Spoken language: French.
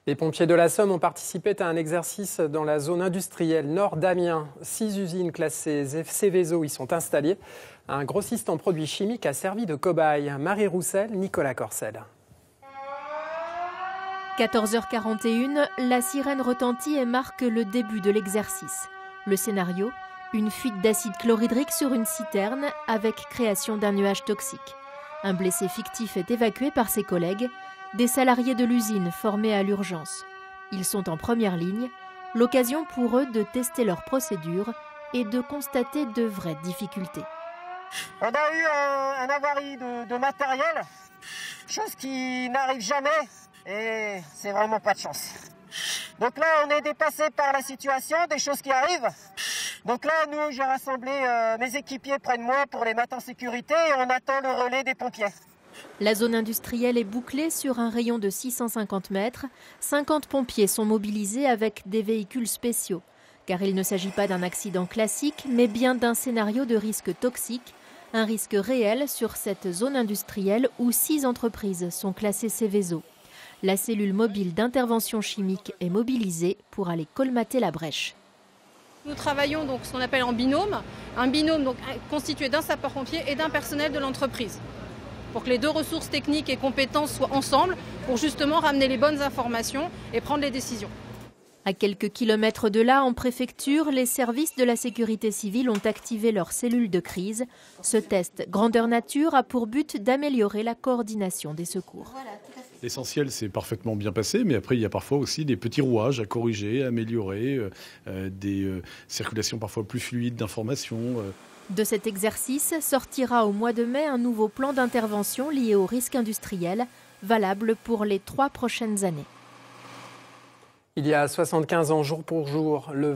Les pompiers de la Somme ont participé à un exercice dans la zone industrielle nord d'Amiens. 6 usines classées Céveso y sont installées. Un grossiste en produits chimiques a servi de cobaye. Marie Roussel, Nicolas Corcel. 14h41, la sirène retentit et marque le début de l'exercice. Le scénario, une fuite d'acide chlorhydrique sur une citerne avec création d'un nuage toxique. Un blessé fictif est évacué par ses collègues, des salariés de l'usine formés à l'urgence. Ils sont en première ligne, l'occasion pour eux de tester leurs procédures et de constater de vraies difficultés. On a eu un avarie de matériel, chose qui n'arrive jamais et c'est vraiment pas de chance. Donc là, on est dépassé par la situation, des choses qui arrivent. Donc là, nous, j'ai rassemblé mes équipiers près de moi pour les mettre en sécurité et on attend le relais des pompiers. La zone industrielle est bouclée sur un rayon de 650 mètres. 50 pompiers sont mobilisés avec des véhicules spéciaux. Car il ne s'agit pas d'un accident classique, mais bien d'un scénario de risque toxique. Un risque réel sur cette zone industrielle où 6 entreprises sont classées Céveso. La cellule mobile d'intervention chimique est mobilisée pour aller colmater la brèche. Nous travaillons donc ce qu'on appelle en binôme, un binôme donc constitué d'un sapeur-pompier et d'un personnel de l'entreprise, pour que les deux ressources techniques et compétences soient ensemble pour justement ramener les bonnes informations et prendre les décisions. À quelques kilomètres de là, en préfecture, les services de la sécurité civile ont activé leur cellule de crise. Ce test grandeur nature a pour but d'améliorer la coordination des secours. L'essentiel, c'est parfaitement bien passé, mais après, il y a parfois aussi des petits rouages à corriger, à améliorer, des circulations parfois plus fluides d'informations. De cet exercice sortira au mois de mai un nouveau plan d'intervention lié au risque industriel, valable pour les 3 prochaines années. Il y a 75 ans, jour pour jour, le